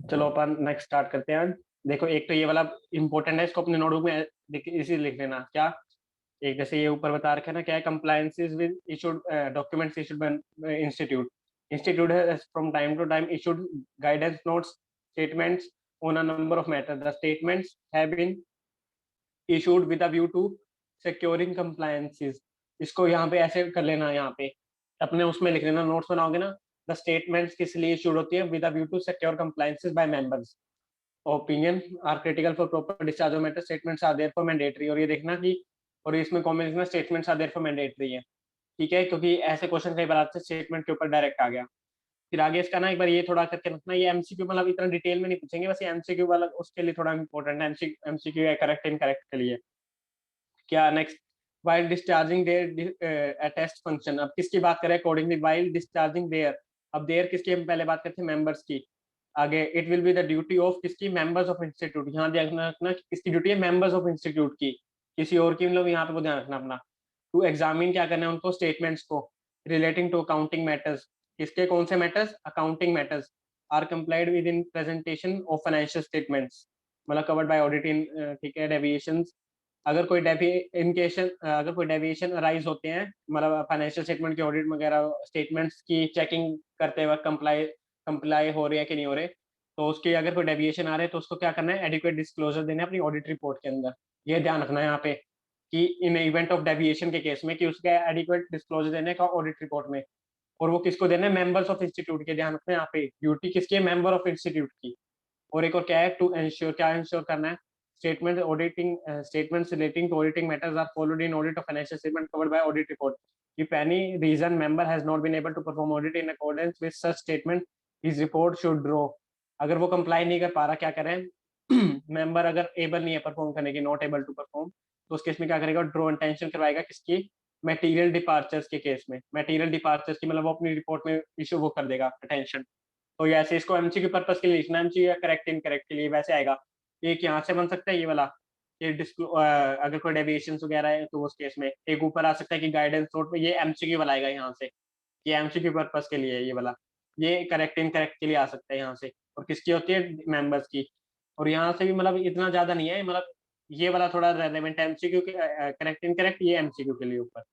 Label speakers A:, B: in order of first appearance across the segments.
A: चलो अपन next start करते हैं। देखो एक तो ये वाला इंपॉर्टेंट है, इसको अपने नोटबुक में इसी लिख लेना। क्या एक जैसे ये ऊपर बता रखा है ना, क्या है, compliances with issued documents issued by institute. Institute has from time to time issued guidance notes statements on a number of matter. The statements have been issued with a view to securing compliances. इसको यहाँ पे ऐसे कर लेना, यहाँ पे अपने उसमें लिख लेना, नोट्स बनाओगे ना। द स्टेटमेंट्स किस लिए इशूड होती है? With a view to secure compliances by members. Opinion are critical for proper discharge of matter. Statements are there for mandatory. और ये देखना कि, और इसमें कॉमेंट्स में statements are there for mandatory है, ठीक है, क्योंकि ऐसे क्वेश्चन कई बार आते हैं स्टेटमेंट के ऊपर डायरेक्ट आ गया। फिर आगे इसका ना एक बार ये थोड़ा करके रखना, ये एमसीक्यू मतलब इतना डिटेल में नहीं पूछेंगे, बस ये एमसीक्यू वाला उसके लिए थोड़ा इंपॉर्टेंट है। एमसीक्यू है करेक्ट इनकरेक्ट के लिए। क्या next, while discharging their test function. अब किसकी बात करें? Accordingly while discharging their. अब देयर किसकी हम पहले बात करते हैं? मेंबर्स की। आगे it will be the duty of किसकी? Members of institute. यहाँ ध्यान रखना किसकी ड्यूटी है? मेंबर्स ऑफ इंस्टीट्यूट की, किसी और की मतलब यहाँ पे वो ध्यान रखना अपना। टू एग्जामिन क्या करना है उनको? स्टेटमेंट्स को रिलेटिंग टू अकाउंटिंग मैटर्स। किसके कौन से matters? Accounting matters. Are complied with in presentation of financial statements, मतलब कवर्ड बाय ऑडिट इन, ठीक है, डेविएशन। अगर कोई अगर कोई डेविएशन अराइज होते हैं, मतलब फाइनेंशियल स्टेटमेंट की ऑडिट वगैरह, स्टेटमेंट्स की चेकिंग करते वक्त कंप्लाई हो रहे हैं कि नहीं हो रहे, तो उसकी अगर कोई डेविएशन आ रहे हैं तो उसको क्या करना है? एडिक्वेट डिस्क्लोजर देना है अपनी ऑडिट रिपोर्ट के अंदर। ये ध्यान रखना है यहाँ पे कि इन इवेंट ऑफ डेविएशन के केस में कि उसका एडिक्वेट डिस्क्लोजर देने का ऑडिट रिपोर्ट में। और वो किसको देना है? मेंबर्स ऑफ इंस्टीट्यूट के। ध्यान रखना है यहाँ पे ड्यूटी किसकी है? मेंबर ऑफ इंस्टीट्यूट की। और एक और क्या है? टू एंश्योर, क्या एंश्योर करना है? Statements relating to auditing matters are followed in audit of financial statement covered by audit report. If any reason member has not been able to perform audit in accordance with such statement, his report should draw. अगर वो comply नहीं कर पा रहा, क्या करें? Member अगर able नहीं है परफॉर्म करने की, नॉट एबल टू परफॉर्म, तो उस केस में क्या करेगा? ड्रॉ इंटेंशन करवाएगा। किसकी? मटेरियल डिपार्चर्स के केस में। मटेरियल डिपार्चर्स की मतलब वो अपनी रिपोर्ट में इशू वो कर देगा अटेंशन। तो ऐसे इसको एमसीक्यू पर्पस के लिए लिखना, एमसीक्यू या करेक्ट इनकरेक्ट के लिए वैसे आएगा। एक यहाँ से बन सकता है ये वाला, ये अगर कोई डेविएशन वगैरह है तो उस केस में एक ऊपर आ सकता है कि गाइडेंस नोट में, ये एमसीक्यू वाला आएगा यहाँ से। ये एमसीक्यू पर्पस के लिए है ये वाला। ये करेक्ट इनकरेक्ट के लिए आ सकता है यहाँ से। और किसकी होती है? मेंबर्स की। और यहाँ से भी मतलब इतना ज्यादा नहीं है, मतलब ये वाला थोड़ा रेलेवेंट है एमसीक्यू के, करेक्ट इनकरेक्ट ये एमसीक्यू के लिए ऊपर।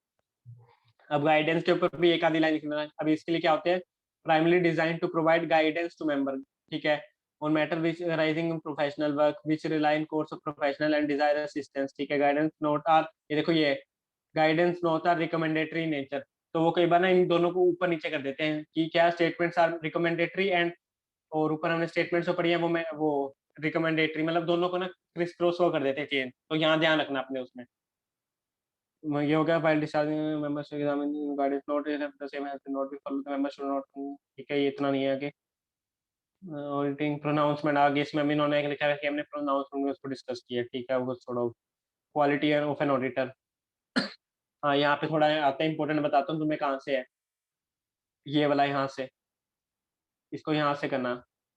A: अब गाइडेंस के ऊपर भी एक आधी लाइन लिखना है। अब इसके लिए क्या होते हैं? Primary design to provide guidance to member, ठीक है, on matter which arising in professional work which rely in course of professional and desire assistance, ठीक है। गाइडेंस नोट आर, ये देखो ये guidance note are recommendatory nature. तो वो कई बार ना इन दोनों को ऊपर नीचे कर देते हैं कि क्या स्टेटमेंट्स आर रिकमेंडेटरी एंड, और ऊपर हमने स्टेटमेंट्स पढ़ी है वो रिकमेंडेटरी, मतलब दोनों को ना क्रिस क्रॉस कर देते हैं चेंज। तो यहाँ ध्यान रखना अपने उसमें। ये हो गया file discharging members examine guidance note the same has not been followed the members should not, ठीक है, ये इतना नहीं है आगे। ऑडिटिंग प्रोनाउंसमेंट आगे इसमें भी इन्होंने लिखा है कि हमने प्रोनाउंसमेंट में उसको डिस्कस किया, ठीक है, वो छोड़ो। Quality of an auditor. हाँ यहाँ पे थोड़ा आता है इंपॉर्टेंट, बताता हूँ तुम्हें कहाँ से है ये वाला। यहाँ से इसको यहाँ से करना,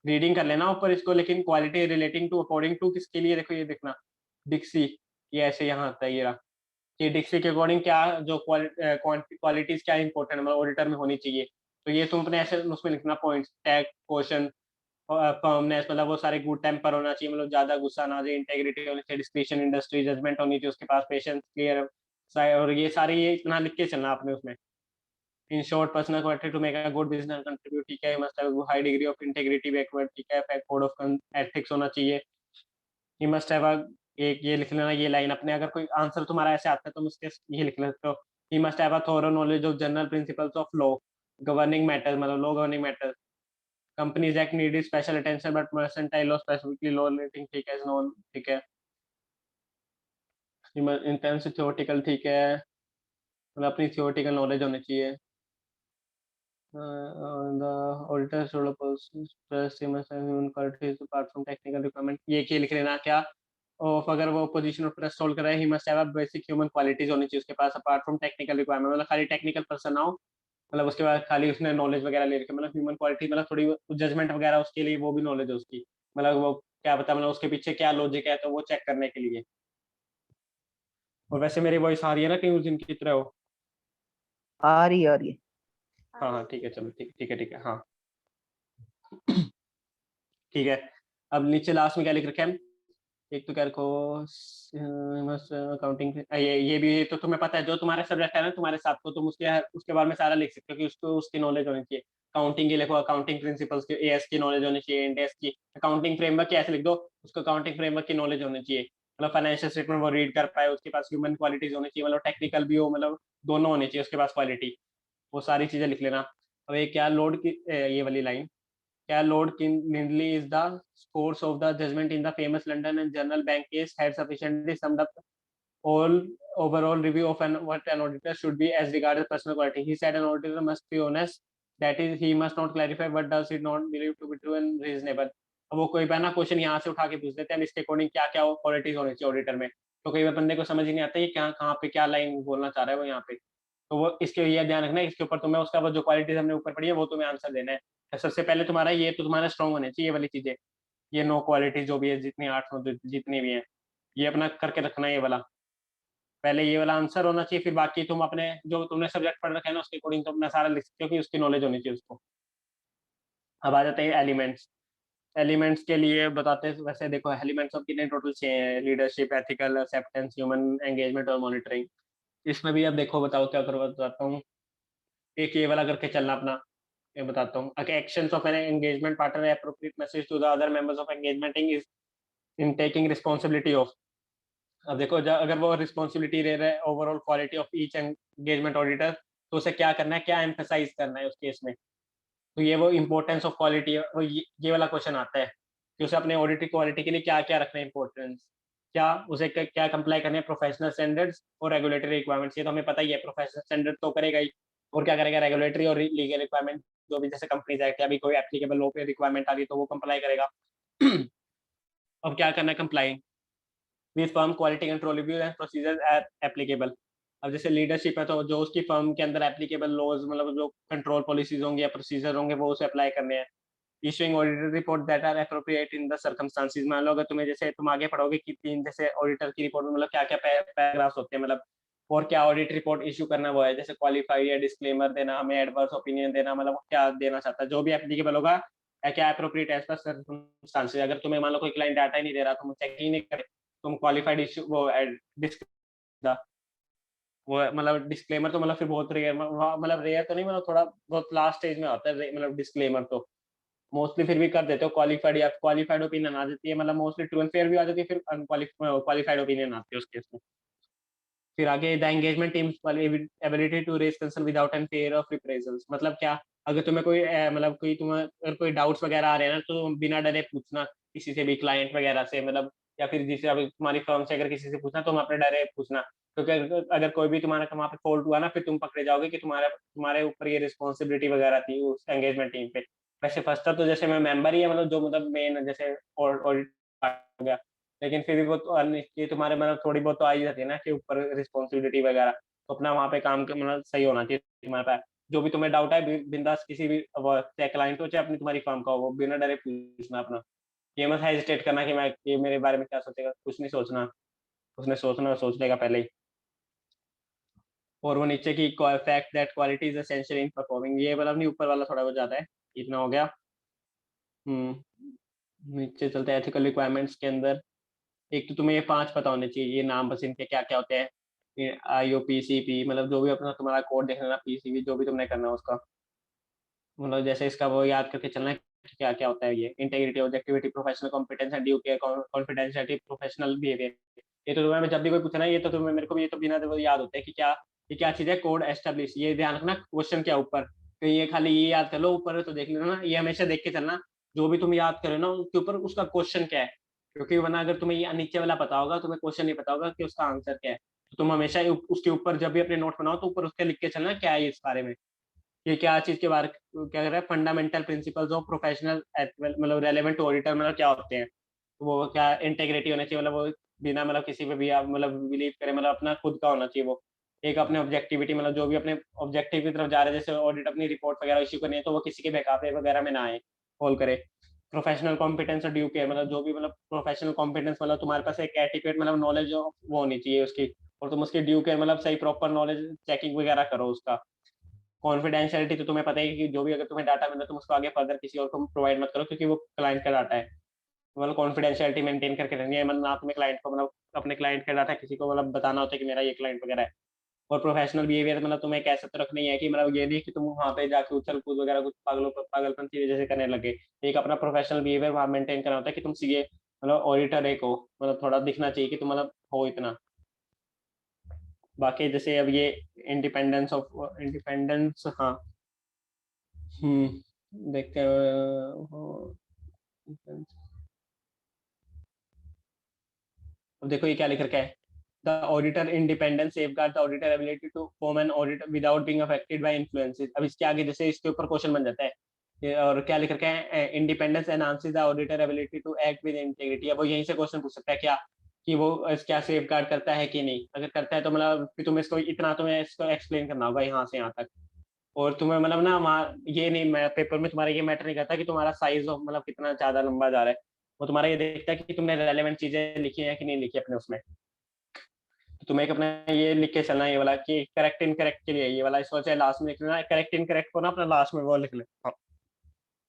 A: रीडिंग कर लेना ऊपर इसको, लेकिन quality relating to according to किसके लिए? देखो ये देखना, डिक्सी, ये ऐसे यहाँ आता है ये रहा कि डिक्सी के अकॉर्डिंग क्या जो क्वालिटीज क्या इंपॉर्टेंट मतलब ऑडिटर में होनी चाहिए। तो ये तुम अपने ऐसे उसमें लिखना पॉइंट्स, टैग, क्वेश्चन, फर्मनेस, मतलब वो सारे गुड टेम्पर होना चाहिए, मतलब ज्यादा गुस्सा ना आ जाए, इंटेग्रिटी होनी चाहिए, डिस्क्रिशन, इंडस्ट्री जजमेंट होनी चाहिए उसके पास, पेशेंस, क्लियर, और ये सारे ये इतना लिख के चलना आपने उसमें। In short personal quality to make a good business contribute, ठीक है, must have high degree of integrity backward, ठीक है, कोड ऑफ एथिक्स होना चाहिए। ही मस्ट हैव एक ये लिख लेना ये लाइन अपने, अगर कोई आंसर तुम्हारा ऐसे आता है तो उसके ये लिख लेते हो। He must have a thorough knowledge of general principles of law governing matters, मतलब law governing matters. Companies act need special attention but mercantile law specifically law rating, ठीक है, नॉन, ठीक है। इंटेंस थियोरटिकल, ठीक है, मतलब अपनी थियोरटिकल नॉलेज होनी चाहिए। the auditor should express human qualities apart from technical requirement, ये लिख लेना क्या? और अगर वो पोजीशन ऑफ ट्रस्ट होल्ड कर रहा है, ही must have basic human qualities होनी चाहिए उसके पास अपार्ट फ्रॉम टेक्निकल रिक्वायरमेंट, मतलब खाली टेक्निकल पर्सन ना हो, मतलब उसके बाद खाली उसने नॉलेज वगैरह ले रखी, मतलब ह्यूमन क्वालिटी मतलब थोड़ी जजमेंट वगैरह उसके लिए वो भी नॉलेज है उसकी, मतलब वो क्या पता मतलब उसके पीछे क्या लॉजिक है, तो वो चेक करने के लिए। और वैसे मेरी वॉइस आ रही है ना कहीं उस दिन की तरह हो?
B: आ रही है।
A: हाँ हाँ ठीक है, चलो ठीक है हाँ। ठीक है, अब नीचे लास्ट में क्या लिख रखे हैं हम? एक तो क्या रखो, अकाउंटिंग, ये भी तो तुम्हें पता है, जो तुम्हारा सब्जेक्ट है ना तुम्हारे साथ, तो तुम उसके बारे में सारा लिख सकते हो कि उसको उसकी नॉलेज होनी चाहिए। अकाउंटिंग की लिखो, अकाउंटिंग प्रिंसिपल्स की, एएस की नॉलेज होनी चाहिए, इंड एस की। अकाउंटिंग फ्रेमवर्क की ऐसे लिख दो, उसको अकाउंटिंग फ्रेमवर्क की नॉलेज होनी चाहिए, मतलब फाइनेंशियल स्टेटमेंट वो रीड कर पाए, उसके पास ह्यूमन क्वालिटीज होनी चाहिए, मतलब टेक्निकल भी हो, मतलब दोनों होनी चाहिए उसके पास क्वालिटी। वो सारी चीजें लिख लेना। अब ये क्या लोड की, ये वाली लाइन, क्या Lord Lindley is the scores of the judgment in the famous London and General Bank case had sufficiently summed up all overall review of what an auditor should be as regards personal quality. He said an auditor must be honest, that is, he must not clarify what does it not believe to be true and reasonable. अब वो कोई बार ना question यहाँ से उठा के पूछ देते हैं, हम इसके अकॉर्डिंग क्या क्या क्वालिटीज होनी चाहिए ऑडिटर में, तो कई बार बंदे को समझ ही नहीं आता ये क्या कहाँ पे क्या लाइन बोलना चाह रहा है वो यहाँ पे। तो वो इसके ये ध्यान रखना है, इसके ऊपर तुम्हें उसका वो जो क्वालिटीज हमने ऊपर पढ़ी है वो तुम्हें आंसर देना है। तो सबसे पहले तुम्हारा ये तो तुम्हारा स्ट्रॉन्ग होने चाहिए ये वाली चीजें, ये 9 क्वालिटी जो भी है, जितनी 8 जितनी भी है, ये अपना करके रखना है ये वाला। पहले ये वाला आंसर होना चाहिए, फिर बाकी तुम अपने जो तुमने सब्जेक्ट पढ़ रखे है ना उसके अकॉर्डिंग तुम अपना सारा लिख सकते हो कि उसकी नॉलेज होनी चाहिए उसको। अब आ जाते हैं एलिमेंट्स। एलिमेंट्स के लिए बताते हैं, वैसे देखो एलिमेंट्स ऑफ कितने टोटल 6 हैं, leadership, ethical, acceptance, human engagement और मॉनिटरिंग। इसमें भी अब देखो बताओ क्या करो, बताता हूँ। एक ये वाला करके चलना अपना, ये बताता हूँ। Actions of an engagement partner appropriate message to the other members of engagement is in taking responsibility of. अब देखो अगर वो रिस्पॉन्सिबिलिटी ले रहा है overall quality of each engagement auditor, तो उसे क्या करना है, क्या एम्फेसाइज करना है उस केस में। तो ये वो इंपॉर्टेंस ऑफ क्वालिटी है, वो ये वाला क्वेश्चन आता है कि उसे अपने ऑडिट क्वालिटी के लिए क्या क्या रखना है इंपॉर्टेंस, क्या उसे क्या कंप्लाई करने हैं प्रोफेशनल स्टैंडर्ड्स और रेगुलेटरी रिक्वायरमेंट्स। ये तो हमें पता ही है, प्रोफेशनल स्टैंडर्ड तो करेगा ही, और क्या करेगा, रेगुलेटरी और लीगल रिक्वायरमेंट, जो भी जैसे कंपनीज एक्ट या भी कोई एप्लीकेबल लॉ पे रिक्वायरमेंट आ गई तो वो कंप्लाई करेगा। अब क्या करना है, comply with firm quality control review and procedures as applicable. अब जैसे लीडरशिप है तो जो उसकी फर्म के अंदर एप्लीकेबल लॉज, मतलब जो कंट्रोल पॉलिसीज होंगी या प्रोसीजर होंगे वो उसे अप्लाई करने हैं। Issuing auditor report that are appropriate in the circumstances. मान लो अगर तुम्हें, जैसे तुम आगे पढ़ोगे कि 3 जैसे ऑडिटर की रिपोर्ट में मतलब क्या क्या पैराग्राफ्स होते हैं, मतलब और क्या ऑडिट रिपोर्ट इशू करना वो है, जैसे क्वालिफाई या डिस्क्लेमर देना, हमें एडवर्स ओपिनियन देना, मतलब क्या देना चाहता है, जो भी एप्लीकेबल होगा या क्या अप्रोप्रिएट एज पर सर्कमस्टांसेस। अगर तुम्हें मान लो कोई क्लाइंट डाटा ही नहीं दे रहा, तुम चेक ही नहीं करे, तुम क्वालिफाइड इशू वो वो मतलब डिस्क्लेमर तो मतलब फिर बहुत रेयर, मतलब रेयर तो नहीं, मतलब थोड़ा बहुत लास्ट स्टेज में आता है मतलब डिस्क्लेमर तो मोस्टली फिर भी कर देते हो क्वालिफाइड, या क्वालिफाइड ओपिनियन आ जाती है, मतलब मोस्टली ट्रू एंड फेयर भी आ जाती है, फिर क्वालिफाइड ओपिनियन आती है उस केस में। फिर आगे the engagement teams ability to raise concern without an fear of reprisals. मतलब क्या, अगर तुम्हें कोई मतलब कोई तुम्हें अगर कोई डाउट्स वगैरह आ रहे हैं ना, तो बिना डरे पूछना किसी से भी, क्लाइंट वगैरह से, मतलब या फिर जिसे अभी तुम्हारी फर्म से अगर किसी से पूछना, तुम अपने डरे पूछना, क्योंकि अगर कोई भी तुम्हारा वहाँ पे फॉल्ट हुआ ना, फिर तुम पकड़े जाओगे कि तुम्हारे ऊपर ये रिस्पॉन्सिबिलिटी वगैरह थी उस एंगेजमेंट टीम पे। वैसे फर्स्ट तो जैसे मैं मेंबर ही है, मतलब जो मतलब मेन जैसे ऑडिट हो गया, लेकिन फिर भी वो तो ये तुम्हारे मतलब थोड़ी बहुत तो आ ही जाती है ना कि ऊपर रिस्पॉन्सिबिलिटी वगैरह, तो अपना वहाँ पे काम मतलब सही होना चाहिए तुम्हारे पास। जो भी तुम्हें डाउट है बिंदास किसी भी, चाहे क्लाइंट हो चाहे अपनी तुम्हारी फर्म का हो, वो बिना डरे पूछना अपना। ये मत हेजिटेट करना कि मैं ये मेरे बारे में क्या सोचेगा, कुछ नहीं सोचना, उसने सोचना सोच लेगा पहले ही। और वो नीचे की fact that quality is essential in performing, ये मतलब नहीं, ऊपर वाला थोड़ा बहुत ज्यादा है, इतना हो गया। नीचे चलते हैं एथिकल रिक्वायरमेंट्स के अंदर। एक तो तुम्हें ये 5 पता होने चाहिए, ये नाम बस इनके क्या क्या होते हैं, IOPCP, मतलब जो भी अपना तुम्हारा कोड देख लेना, PCB जो भी तुमने करना है उसका, मतलब जैसे इसका वो याद करके चलना है कि क्या क्या होता है। ये integrity, objectivity, professional competence and due care, confidentiality, professional behaviour. ये तो तुम्हें जब भी कोई पूछना है, ये तो तुम्हें मेरे को भी ये तो बिना वो याद होता है कि क्या ये क्या चीज है, कोड एस्टेब्लिश, ये ध्यान रखना क्वेश्चन क्या ऊपर, तो ये खाली ये याद कर लो, ऊपर तो देख लेना ना, ये हमेशा देख के चलना, जो भी तुम याद करो ना उसके ऊपर उसका क्वेश्चन क्या है। क्योंकि वरना अगर तुम्हें ये नीचे वाला पता होगा, तुम्हें क्वेश्चन नहीं पता होगा कि उसका आंसर क्या है, तो तुम हमेशा उसके ऊपर जब भी अपने नोट बनाओ तो ऊपर उसके लिख के चलना क्या है इस बारे में, ये क्या चीज के बारे क्या कर रहा है, फंडामेंटल प्रिंसिपल्स ऑफ प्रोफेशनल, मतलब रेलेवेंट टू ऑडिटर, मतलब क्या होते हैं वो, क्या इंटेग्रिटी होना चाहिए, मतलब वो बिना मतलब किसी पे भी आप मतलब बिलीव करे, मतलब अपना खुद का होना चाहिए वो। एक अपने ऑब्जेक्टिविटी, मतलब जो भी अपने ऑब्जेक्टिव की तरफ जा रहे हैं, जैसे ऑडिट अपनी रिपोर्ट वगैरह इश्यू करनी है तो वो किसी के बेकाबे वगैरह में ना आए, कॉल करे। प्रोफेशनल कॉम्पिटेंस और ड्यू केयर, मतलब जो भी मतलब प्रोफेशनल कॉम्पिटेंस, मतलब तुम्हारे पास एक एटिक्यूट मतलब नॉलेज वो होनी चाहिए उसकी, और तुम उसकी ड्यू केयर मतलब सही प्रॉपर नॉलेज चेकिंग वगैरह करो उसका। कॉन्फिडेंशियलिटी तो तुम्हें पता है कि जो भी अगर तुम्हें डाटा मिला तुम उसको आगे फर्दर किसी और को प्रोवाइड मत करो, क्योंकि वो क्लाइंट का डाटा है। मतलब कॉन्फिडेंशियलिटी मेंटेन करके रहनी है, मतलब ना तुम्हें क्लाइंट को मतलब अपने क्लाइंट का डाटा किसी को मतलब बताना होता है कि मेरा ये क्लाइंट वगैरह है। और प्रोफेशनल बिहेवियर मतलब तुम्हें कैसे तो रखनी है कि मतलब ये नहीं कि तुम वहाँ पे जाके उछल कूद वगैरह कुछ पागलपन की वजह से करने लगे। एक अपना प्रोफेशनल बिहेवियर वहाँ मेंटेन करना होता है कि तुम सीए मतलब ऑडिटर एक हो, मतलब थोड़ा दिखना चाहिए कि तुम मतलब हो इतना। बाकी जैसे अब ये इंडिपेंडेंस, हाँ। देखते हैं। अब देखो ये क्या लिख रखा है, the auditor independence safeguard the auditor ability to form an audit without being affected by influences. अब इसके आगे जैसे इसके ऊपर क्वेश्चन बन जाता है और क्या लिख रखा है, independence enhances the auditor ability to act with integrity. अब वो यहीं से क्वेश्चन पूछ सकता है क्या, कि वो क्या सेफ गार्ड करता है कि नहीं। अगर करता है तो मतलब फिर तुम्हें इसको इतना तुम्हें इसको एक्सप्लेन करना होगा यहाँ से यहाँ तक। और तुम्हें मतलब ना वहाँ ये नहीं, मैं पेपर में तुम्हारा ये मैटर नहीं करता कि तुम्हारा साइज ऑफ मतलब कितना ज्यादा लंबा जा रहा है। वो तुम्हारा ये देखता है कि तुमने रेलेवेंट चीजें लिखी है कि नहीं लिखी अपने उसमें। तो तुम्हें एक अपना ये लिख के चलना है, ये वाला कि करेक्ट इनकरेक्ट के लिए ये वाला इसको चाहे लास्ट में लिख लेना, करेक्ट इनकरेक्ट को ना अपना लास्ट में वो लिख ले। हाँ,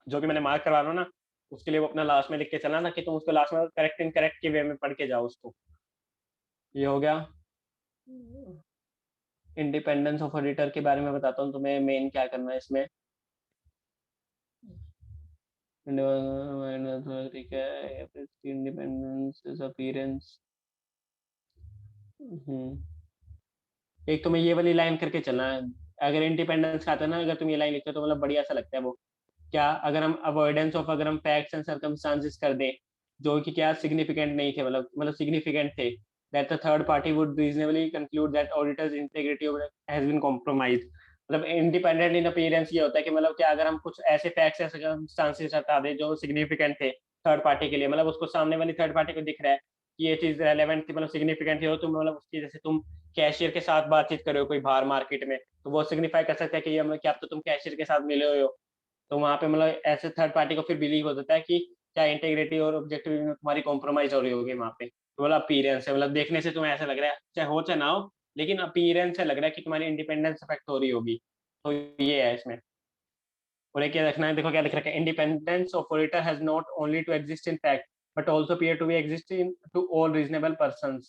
A: जो भी मैंने मार्क करवा रहा हूँ ना उसके लिए वो अपना लास्ट में लिख के चलना ना, कि तुम उसको लास्ट में करेक्ट इनकरेक्ट के वे में पढ़ के जाओ उसको। ये हो गया। इंडिपेंडेंस ऑफ ऑडिटर के बारे में बताता हूँ तुम्हें, मेन क्या करना है इसमें। ठीक है, इंडिपेंडेंस अपीयरेंस। एक तुम्हें ये वाली लाइन करके चलना है, अगर इंडिपेंडेंस का आता है ना, अगर तुम ये लाइन लिखते हो तो मतलब बढ़िया सा लगता है वो। क्या अगर हम अवॉइडेंस ऑफ, अगर हम फैक्ट्स एंड सर्कमस्टांसेस कर दें जो कि क्या सिग्निफिकेंट नहीं थे, मतलब सिग्निफिकेंट थे, that the third party would reasonably conclude that auditors integrity has been compromised. मतलब इंडिपेंडेंट इन अपीयरेंस ये होता है कि मतलब क्या अगर हम कुछ ऐसे फैक्ट्स या सर्कमस्टांसेस हटा दें जो सिग्निफिकेंट थे थर्ड पार्टी के लिए, मतलब उसको सामने वाली थर्ड पार्टी को दिख रहा है कि ये चीज रेलेवेंट थी, मतलब सिग्निफिकेंट थी, हो तुम मतलब उसकी जैसे तुम कैशियर के साथ बातचीत कर रहे हो कोई बाहर मार्केट में, तो वो सिग्निफाई कर सकता है कि ये मतलब क्या, अब तो तुम कैशियर के साथ मिले हुए हो। तो वहां पे मतलब ऐसे थर्ड पार्टी को फिर बिलीव हो जाता है कि क्या इंटेग्रिटी और ऑब्जेक्टिविटी में तुम्हारी कॉम्प्रोमाइज हो रही होगी वहां पे। तो मतलब अपीयरेंस है, मतलब देखने से तुम्हें ऐसा लग रहा है, चाहे हो चाहे ना हो, लेकिन अपीयरेंस से लग रहा है कि तुम्हारी इंडिपेंडेंस अफेक्ट हो रही होगी। तो ये है इसमें। और एक क्या रखना है, देखो क्या लिख रखा है, independence of auditor has not only to exist in fact but also appear to be exist in to all reasonable person.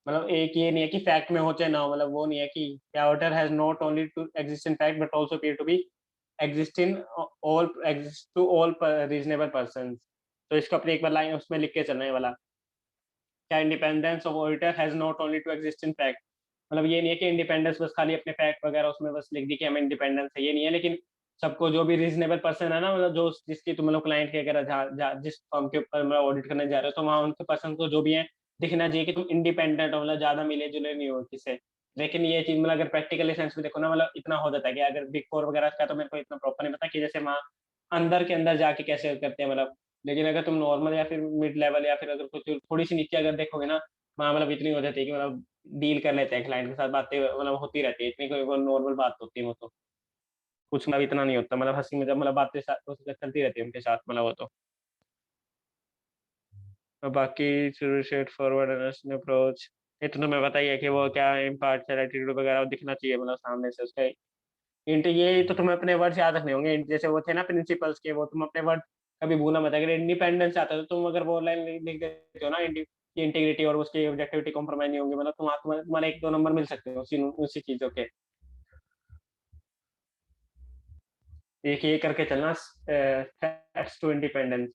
A: मतलब एक ये नहीं है कि फैक्ट में हो चाहे ना हो, मतलब वो नहीं है कि auditor has not only to exist in fact but also appear to be exist in all exist to all reasonable persons। तो इसको अपने एक बार लाइन उसमें लिख के चलने वाला, क्या independence of auditor has not only to exist in fact. मतलब ये नहीं है कि इंडिपेंडेंस बस खाली अपने फैक्ट वगैरह उसमें बस लिख दी कि हमें इंडिपेंडेंस है, ये नहीं है, लेकिन सबको जो भी रीजनेबल पर्सन है ना, मतलब जो जिसकी तुम लोग क्लाइंट के अगर जिस फर्म के ऊपर मतलब ऑडिट करने जा रहे हो तो वहाँ उनके पर्सन को जो भी है दिखना चाहिए कि तुम इंडिपेंडेंट हो, मतलब ज्यादा मिले जुले नहीं हो किससे। लेकिन ये चीज मतलब अगर प्रैक्टिकली सेंस में देखो ना, मतलब इतना हो जाता है कि अगर बिग फोर वगैरह का तो मेरे को इतना प्रॉपर नहीं पता कि जैसे वहाँ अंदर के अंदर जाके कैसे करते हैं मतलब। लेकिन अगर तुम नॉर्मल या फिर मिड लेवल या फिर अगर कुछ थोड़ी सी नीचे अगर देखोगे ना, वहाँ मतलब इतनी हो जाती है कि मतलब डील कर लेते हैं क्लाइंट के साथ, बातें मतलब होती रहती है, इतनी कोई वो नॉर्मल बात होती है वो तो। कुछ मतलब इतना नहीं होता, मतलब हंसी मजाक मतलब बातें चलती रहती है उनके साथ, मतलब वो तो। और बाकी स्ट्रेट फॉरवर्ड अप्रोच, ये तो तुम्हें बताइए कि वो क्या इम्पार्शियल एटीट्यूड वगैरह दिखना चाहिए मतलब सामने से उसका। इंट ये तो तुम्हें अपने वर्ड्स याद रखने होंगे, जैसे वो थे ना प्रिंसिपल्स के, वो तुम अपने वर्ड कभी भूलना मत। अगर इंडिपेंडेंस आता है तो तुम अगर वो लाइन लिख देते हो ना, इंटीग्रिटी और उसकी ऑब्जेक्टिविटी कॉम्प्रोमाइज नहीं होंगे, मतलब तुम्हारे एक दो नंबर मिल सकते हो उसी उसी चीजों के। एक ये करके चलना, थ्रेट्स टू इंडिपेंडेंस।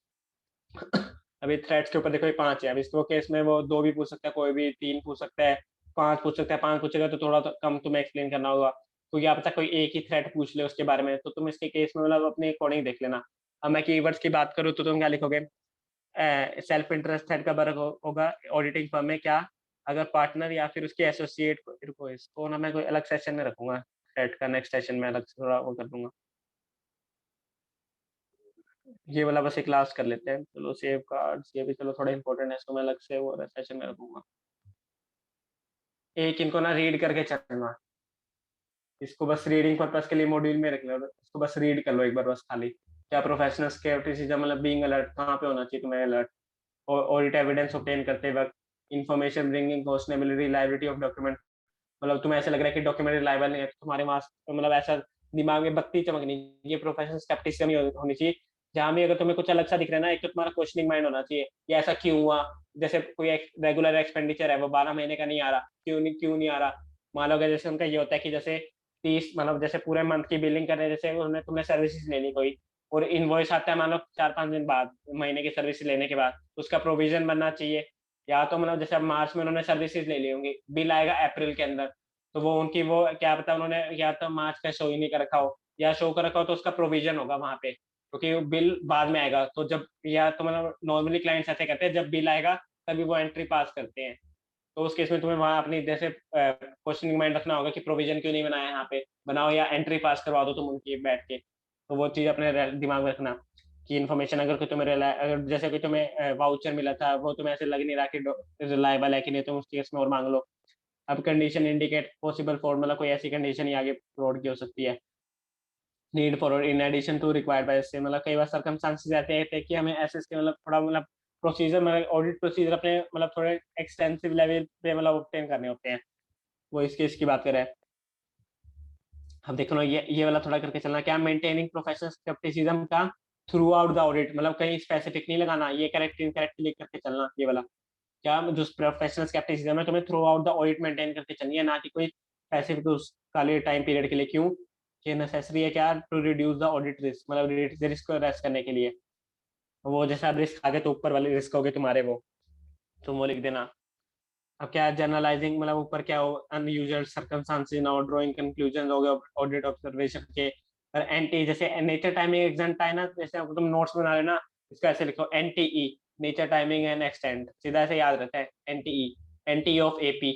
A: अभी थ्रेट्स के ऊपर देखो ये पांच है, अब इसको केस में वो दो भी पूछ सकता है, कोई भी तीन पूछ सकता है, पांच पूछ सकता है। पांच पूछेगा तो थोड़ा तो कम तुम्हें एक्सप्लेन करना होगा, क्योंकि आप तक कोई एक ही थ्रेट पूछ ले उसके बारे में, तो तुम इसके केस में मतलब अपने अकॉर्डिंग देख लेना। अब मैं कीवर्ड्स की बात करूँ तो तुम क्या लिखोगे, सेल्फ इंटरेस्ट थ्रेट का वर्क होगा ऑडिटिंग फर्म में क्या, अगर पार्टनर या फिर उसके एसोसिएट को, इसको ना मैं कोई अलग सेशन में रखूंगा, थ्रेट का नेक्स्ट सेशन में अलग से थोड़ा वो कर दूंगा। ये वाला बस एक लास्ट कर लेते हैं, चलो सेव कार्ड्स ये भी चलो थोड़ा इंपॉर्टेंट है, इसको मैं अलग से वो सेशन में रखूंगा। एक इनको ना रीड करके चलना, इसको बस रीडिंग पर्पस के लिए मॉड्यूल में रख लो, इसको बस रीड कर लो एक बार बस खाली। क्या प्रोफेशनल स्केप्टिसिज्म, मतलब बीइंग अलर्ट कहाँ पे होना चाहिए तुम्हें अलर्ट, और ऑडिट एविडेंस ऑब्टेन करते वक्त, information bringing questionability liability of document. मतलब तुम्हें ऐसा लग रहा है कि डॉक्यूमेंट रिलायबल नहीं है तो तुम्हारे पास मतलब ऐसा दिमाग में बत्ती चमकनी चाहिए, प्रोफेशनल स्केप्टिसिज्म होनी चाहिए। जहाँ भी अगर तुम्हें कुछ अलग सा दिख रहा है ना, एक तो तुम्हारा क्वेश्चनिंग माइंड होना चाहिए, ये ऐसा क्यों हुआ। जैसे कोई रेगुलर एक्सपेंडिचर है वो 12 महीने का नहीं आ रहा, क्यों नहीं आ रहा। मान लो जैसे उनका ये होता है कि जैसे 30 मतलब जैसे पूरे मंथ की बिलिंग कर रहे हैं, जैसे उन्होंने तुम्हें सर्विसेज लेनी कोई, और इनवॉइस आता है मान लो 4-5 दिन बाद, महीने की सर्विस लेने के बाद, तो उसका प्रोविजन बनना चाहिए। या तो मतलब जैसे अब मार्च में उन्होंने सर्विसेज ले ली होंगी, बिल आएगा अप्रैल के अंदर, तो वो उनकी वो क्या पता उन्होंने या तो मार्च का शो ही नहीं कर रखा हो, या शो कर रखा हो तो उसका प्रोविजन होगा वहां पे, क्योंकि बिल बाद में आएगा। तो जब या तो मतलब नॉर्मली क्लाइंट्स ऐसे करते हैं, जब बिल आएगा तभी वो एंट्री पास करते हैं। तो उस केस में तुम्हें वहां अपनी जैसे क्वेश्चनिंग माइंड रखना होगा कि प्रोविजन क्यों नहीं बनाया, यहाँ पे बनाओ या एंट्री पास करवा दो तुम उनकी बैठ के। तो वो चीज अपने दिमाग में रखना कि इन्फॉर्मेशन अगर कोई तुम्हें अगर जैसे कोई तुम्हें वाउचर मिला था, वो तुम्हें ऐसे लग नहीं रहा कि रिलायबल है कि नहीं, तुम उस केस में और मांग लो। अब कंडीशन इंडिकेट पॉसिबल फ्रॉड, मतलब कोई ऐसी कंडीशन ही आगे फ्रॉड की हो सकती है। Need for in addition to required by से, मतलब कई बार सर्कमस्टांसेस ऐसे हैं कि हमें ऐसे इसके मतलब थोड़ा मतलब प्रोसीजर, मतलब ऑडिट प्रोसीजर अपने मतलब थोड़े एक्सटेंसिव लेवल पे मतलब ऑब्टेन करने होते हैं। वो इसके इसकी बात करें। अब देखो ना, ये वाला थोड़ा करके चलना, क्या मेंटेनिंग प्रोफेशनल स्केप्टिसिज्म का थ्रू आउट द ऑडिट, मतलब कहीं स्पेसिफिक नहीं लगाना, ये करेक्ट इनकरेक्ट लिख करके चलना ये वाला। क्या जो प्रोफेशनल स्केप्टिसिज्म है तुम्हें through out the audit maintain करके चलनी है, ना कि कोई स्पेसिफिक उस खाली टाइम पीरियड के लिए। क्यों? ये नेसेसरी है क्या, to reduce the audit risk, मतलब रिस्क को रेस करने के लिए। वो जैसा रिस्क आगे तो ऊपर वाले रिस्क होगे तुम्हारे, वो तुम वो लिख देना। अब क्या जनरलाइजिंग, मतलब ऊपर क्या हो, अनयूजुअल सर्कमस्टांसेस और ड्राइंग कंक्लूजन हो गए ऑडिट ऑब्जर्वेशन के। और एनटी जैसे नेचर टाइमिंग एक्सटेंट है ना, जैसे तुम नोट्स बना रहे हो ना, इसका ऐसे लिखो एनटीई, नेचर टाइमिंग एंड एक्सटेंट, सीधा ऐसे याद रहता है एनटीई, एनटीई ऑफ एपी।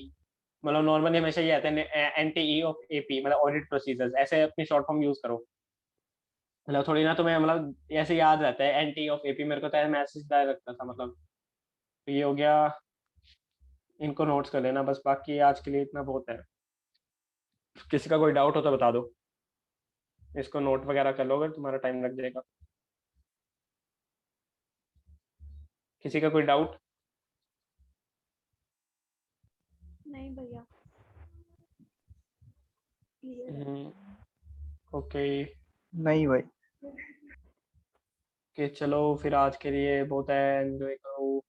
A: मतलब नॉर्मली हमेशा ये आता है एनटीई ऑफ एपी, मतलब ऑडिट प्रोसीजर्स, ऐसे अपनी शॉर्ट फॉर्म यूज करो। मतलब थोड़ी ना तुम्हें मतलब ऐसे याद रहता है एनटी ऑफ एपी, मेरे को तो मैसेज डाल रखता था मतलब। तो ये हो गया, इनको नोट्स कर लेना बस, बाकी आज के लिए इतना बहुत है। किसी का कोई डाउट हो तो बता दो, इसको नोट वगैरह कर लो, अगर तुम्हारा टाइम लग जाएगा। किसी का कोई डाउट?
B: नहीं भैया, क्लियर है।
A: ओके।
C: नहीं भाई।
A: कि चलो फिर आज के लिए बहुत है, एंजॉय करो।